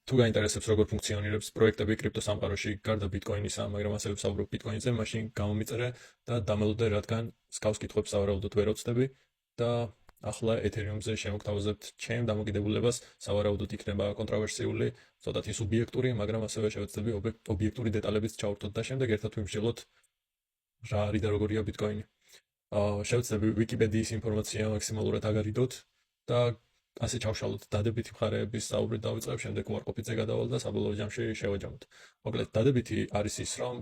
თუ გაინტერესებს როგორ ფუნქციონირებს პროექტები კრიპტოსამყაროში გარდა ბიტკოინისა, მაგრამ ასევე ვსაუბრობ ბიტკოინზე, მაშინ გამომიწერე და დამელოდე, რადგან სკავს კითხვებს სავარაუდოდ ვერ ვწდები და ახლა ეთერიუმზე შემოგთავაზებთ ჩემ დამოკიდებულებას, სავარაუდოდ იქნება კონტროვერსიული, ცოტათი სუბიექტური, მაგრამ ასევე შევეცდები ობიექტური დეტალებიც ჩავართოთ და შემდეგ ერთად ვიმსჯელოთ რა არის და როგორია ბიტკოინი. შევეცდები ვიკიპედიის ინფორმაცია მაქსიმალურად აგარიდოთ და ასე ჩავშალოთ დადებითი მხარეების საუბრით დავიწყებ, შემდეგ უარყოფითზე გადავალ და საბოლოო ჯამში შევაჯამოთ. მოკლედ, დადებითი არის ის, რომ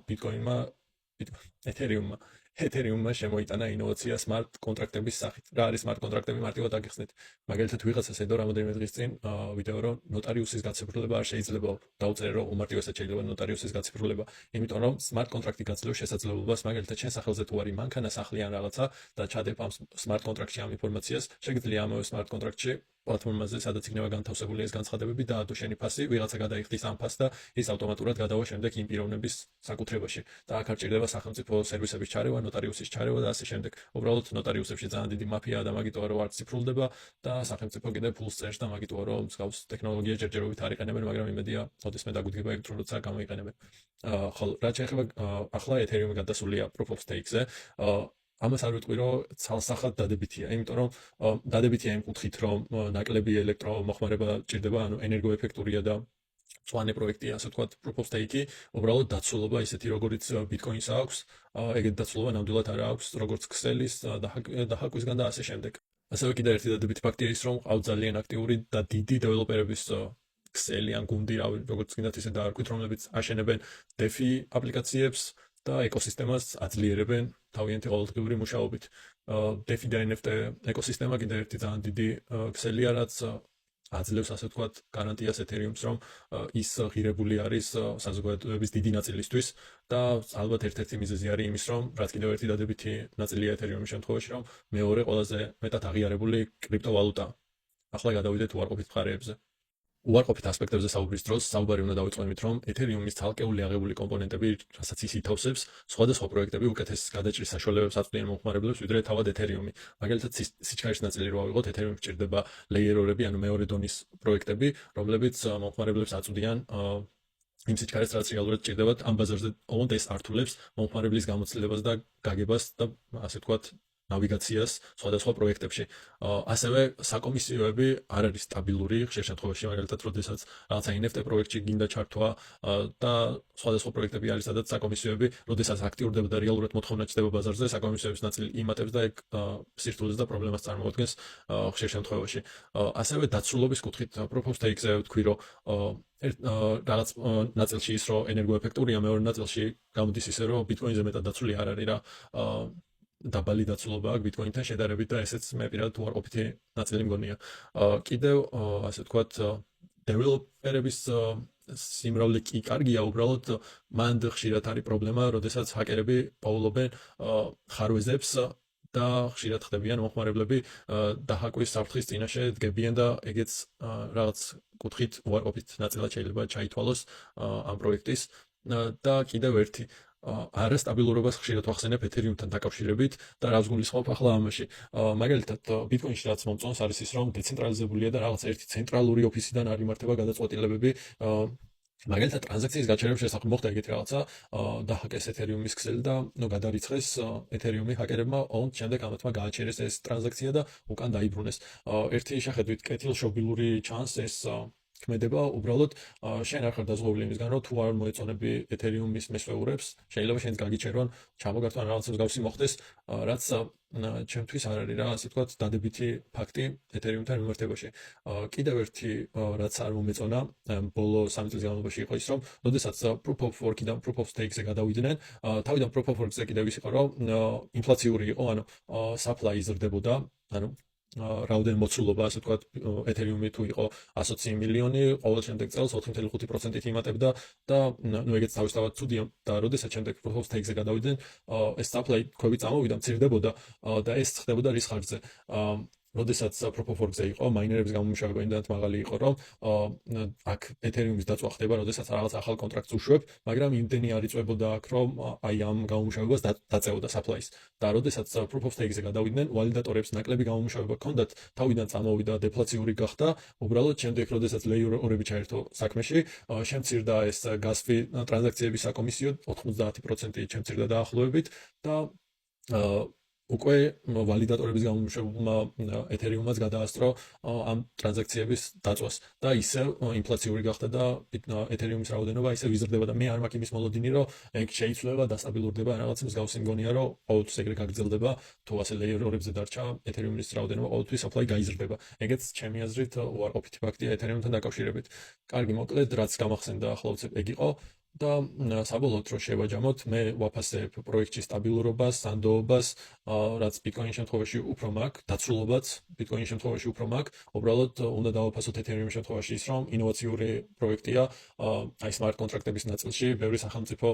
ეთერიუმმა შემოიტანა ინოვაცია smart კონტრაქტების სახით. რა არის smart კონტრაქტები მარტივად აგიხსნით. მაგალითად, ვიღაცას ედო რამოდენიმე დღის წინ ვიდეო, რომ ნოტარიუსის გაციფრულება არ შეიძლება დაუწერე, რომ უმარტივესად შეიძლება ნოტარიუსის გაციფრულება, იმიტომ რომ smart კონტრაქტი გაძლევს შესაძლებლობას, მაგალითად, შენ სახელზე თუ არის მანქანა, სახლი ან რაღაცა და ჩადებ ამ smart კონტრაქტში ამ ინფორმაციას, შეგიძლია ამავე smart კონტრაქტში პლატფორმაზე, სადაც იქნება განთავსებული ეს განცხადებები, დაადო შენი ფასი, ვიღაცა გადაიხდის ამ ფასს და ის ავტომატურად გადავა შემდეგ იმ პიროვნების საკუთრებაში. და აქ არ ჭირდება სახელმწიფო სერვისების ჩარევა, ნოტარიუსის ჩარევა და ასე შემდეგ. უბრალოდ ნოტარიუსებში ძალიან დიდი მაფიაა და მაგიტოა რომ არ ციფრულდება და სახელმწიფო კიდევ ფულს წერს და მაგიტოა რომ მსგავს ტექნოლოგია ჯერჯერობით არ იყენებენ, მაგრამ იმედია, ოდესმე დაგუდგება ელექტრონულად გამოიყენებენ. ხოლო რაც შეეხება ახლა ეთერიუმი გადასულია proof of stake-ზე, ამას არ ვიტყვი, რომ ცალსახად დადებითია, იმიტომ რომ დადებითია იმ კუთხით, რომ ნაკლები ელექტრომოხმარება ჭირდება, ანუ ენერგოეფექტურია და მწვანე პროექტია, ასე ვთქვათ, proof of stake-ი, უბრალოდ დაცულობა ისეთი, როგორიც ბიტკოინს აქვს, ეგეთი დაცულობა ნამდვილად არ აქვს, როგორც ქსელის და ჰაკვისგან და ასე შემდეგ. ასევე კიდევ ერთი დადებითი ფაქტია ის, რომ ყავთ ძალიან აქტიური და დიდი დეველოპერების ქსელი ან გუნდი, როგორც გინდათ ისე დაარქვით, რომლებიც აშენებენ DeFi აპლიკაციებს და ეკოსისტემას აძლიერებენ თავიანთი ყოველდღიური მუშაობით. DeFi და NFT ეკოსისტემა კიდევ ერთი ძალიან დიდი ქსელია, რაც აძლევს, ასე ვთქვათ, გარანტიას ეთერიუმს, რომ ის ღირებული არის საზოგადოების დიდი ნაწილისთვის და ალბათ ერთ-ერთი მიზეზი არის იმის, რომ რაც კიდევ ერთი დადებითი ნაწილია ეთერიუმის შემთხვევაში, რომ მეორე ყველაზე მეტად აღიარებული კრიპტოვალუტა. ახლა გადავიდეთ უარყოფით მხარეებზე. უარყოფით ასპექტებზე საუბრის დროს საუბარი უნდა დავიწყო იმით, რომ ეთერიუმის ცალკეული აღებული კომპონენტები, რასაც ის ითავსებს, სხვადასხვა პროექტები უკეთეს გადაჭრის საშუალებებს აწვდიან მომხმარებლებს, ვიდრე თავად ეთერიუმი. მაგალითად, სიჩქარის ნაწილი რო ავიღოთ, ეთერიუმს ჭირდება ლეიერორები, ანუ მეორე დონის პროექტები, რომლებიც მომხმარებლებს აწვდიან იმ სიჩქარეს, რაც რეალურად ჭირდებათ ამ ბაზარზე. ოღონდ ეს ართულებს მომხმარებლის გამოცდილებას და გაგებას და ასე ვთქვათ, ნავიგაციას სხვადასხვა პროექტებში. ასევე საკომისიოები არ არის სტაბილური ხშირ შემთხვევაში, მაგალითად, როდესაც რაღაცა NFT პროექტში გინდა ჩართვა და სხვადასხვა პროექტები არის, სადაც საკომისიოები, როდესაც აქტიურდება და რეალურად მოთხოვნა ჩდება ბაზარზე, საკომისიოების ნაწილი იმატებს და ეგ სირთულეს და პრობლემას წარმოადგენს ხშირ შემთხვევაში. ასევე დაცულობის კუთხით proof of stake-ზე ვთქვი, რომ რაღაც ნაწილში ის რომ ენერგოეფექტურია, მეორე ნაწილში გამოდის ისე, რომ ბიტკოინზე მეტად დაცული არ არის რა. დაბალი დაცულობა აქვს ბიტკოინთან შედარებით და ესეც მე პირადად უარყოფითი ნაწილი მგონია. კიდევ ასე ვთქვათ, დეველოპერების სიმრავლე კი კარგია, უბრალოდ მანდ ხშირად არის პრობლემა, როდესაც ჰაკერები პაულობენ ხარვეზებს და ხშირად ხდებიან მომხმარებლები დაჰაკვის საფრთხის წინაშე დგებიან და ეგეც რაღაც კუთხით უარყოფით ნაწილად შეიძლება ჩაითვალოს ამ პროექტის და კიდევ ერთი არასტაბილურობას ხშირად ვახსენებ ეთერიუმთან დაკავშირებით და რაც გულისხმობ ახლა ამაში. მაგალითად, ბიტკოინში რაც მომწონს არის ის, რომ დეცენტრალიზებულია და რაღაც ერთი ცენტრალური ოფისიდან არ იმართება გადაწყვეტილებები. მაგალითად, ტრანზაქციის გაჩერების შესახებ მოხდა ეგეთი რაღაცა, დაჰაკეს ეთერიუმის ქსელი და გადარიცხეს ეთერიუმი ჰაკერებმა, ოღონდ შემდეგ ამათმა გააჩერეს ეს ტრანზაქცია და უკან დაიბრუნეს. ერთი შეხედვით კეთილშობილური ჩანს ეს ქმედება, უბრალოდ შენ არ ხარ დაზღვეული იმისგან, რომ თუ არ მოეწონები ეთერიუმის მესვეურებს, შეიძლება შენც გაგიჩერონ, ჩამოგართვან რაღაცა მსგავსი მოხდეს, რაც ჩემთვის არ არის რა, ასე ვთქვათ, დადებითი ფაქტი ეთერიუმთან მიმართებაში. კიდევ ერთი რაც არ მომეწონა, ბოლო 3 წლის განმავლობაში იყო ის, რომ როდესაც proof of work-დან proof of stake-ზე გადავიდნენ, თავიდან proof of work-ზე კიდევ ის იყო, რომ ინფლაციური იყო, ანუ supply იზრდებოდა, ანუ რაოდენ მოცულობა, ასე ვთქვათ, ეთერიუმი თუ იყო 120 მილიონი, ყოველ შემდეგ წელს 4.5%-ით იმატებდა და ნუ ეგეც თავისთავად ცუდია და როდესაც შემდეგ proof of stake-ზე გადავიდნენ, ეს supply ქვევი წამოვიდა, მცირდებოდა და ეს ხდებოდა რის ხარჯზე. როდესაც proof of work-ზე იყო, მაინერების გამომუშავება იმდანაც მაღალი იყო, რომ აქ ეთერიუმის დაწვა ხდება, როდესაც რაღაც ახალ კონტრაქტს უშვებ, მაგრამ იმდენი არ იწვებოდა აქ, რომ აი ამ გამომუშავებას დაწეოდა supply-ს. და როდესაც proof of stake-ზე გადავიდნენ, ვალიდატორებს ნაკლები გამომუშავება ჰქონდათ, თავიდან წამოვიდა, დეფლაციური გახდა, უბრალოდ შემდეგ როდესაც layer 2-ები ჩაერთო საქმეში, შემცირდა ეს gas-fee ტრანზაქციების საკომისიო 90% შემცირდა დაახლოებით და უკვე ვალიდატორების გამომუშავებულმა ეთერიუმაც გადაასწრო ამ ტრანზაქციების დაწვას და ისე ინფლაციური გახდა და ეთერიუმის რაოდენობა ისე ვიზრდება და მე არ მაქვს იმის მოლოდინი, რომ ეგ შეიცვლება და სტაბილურდება, რაღაც მსგავსი მგონია, რომ ყოველთვის ეგრე გაგრძელდება, თუ ასე layer 2-ებზე დარჩა ეთერიუმის რაოდენობა ყოველთვის supply გაიზრდება. ეგეც ჩემი აზრით უარყოფითი ფაქტია ეთერიუმთან დაკავშირებით. კარგი, მოკლედ, რაც გამახსენდა ახლავე ეგ იყო. და საბოლოოდ რო შევაჯამოთ, მე ვაფასებ პროექტში სტაბილურობას, სანდოობას, რაც ბიტკოინის შემთხვევაში უფრო მაქვს, დაცულობაც ბიტკოინის შემთხვევაში უფრო მაქვს. უბრალოდ უნდა დავაფასოთ ეთერიუმის შემთხვევაში ის, რომ ინოვაციური პროექტია, აი smart კონტრაქტების ნაწილში, ბევრი სახელმწიფო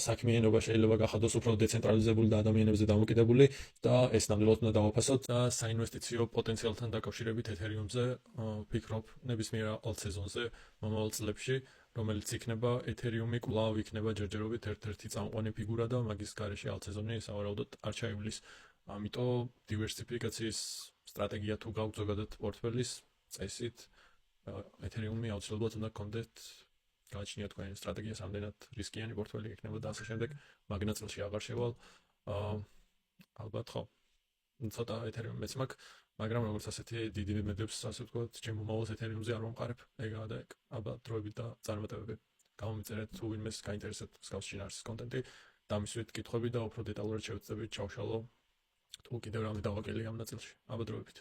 საქმიანობა შეიძლება გახადოს უფრო დეცენტრალიზებული და ადამიანებზე დამოკიდებული და ეს ნამდვილად უნდა დავაფასოთ და საინვესტიციო პოტენციალთან დაკავშირებით ეთერიუმზე ვფიქრობ ნებისმიერ ალტსეზონზე მომავალ წლებში, რომელიც იქნება ეთერიუმი კვლავ იქნება ჯერჯერობით ერთ-ერთი წამყვანი ფიგურა და მაგის გარეშე ალტსეზონი სავარაუდოდ არ ჩაივლის. ამიტომ დივერსიფიკაციის სტრატეგია თუ გაქვთ ზოგადად პორტფელის წესით, ეთერიუმი აუცილებლად უნდა გქონდეთ გააჩნია თქვენი სტრატეგია სამდენად რისკიანი პორტფელი იქნება და ასე შემდეგ, მაგ ნაწილში აღარ შევალ. ალბათ ხო. ცოტა ეთერიუმი მეც მაქვს, მაგრამ როგორც ასეთი დიდი მედებს, ასე ვთქვათ, ჩემო მომავალს ეთერიუმზე არ მომყარებ. ეგაა და ეგ. ალბათ დროებით და წარმატებები. გამომიწერეთ თუ ვინმეს გაინტერესებთ მსგავს შინაარსის კონტენტი, დამისვით კითხვები და უფრო დეტალურად შევეცდებით ჩავშალო თუ კიდევ რამე დავაკელი ამ ნაწილში. ალბათ დროებით.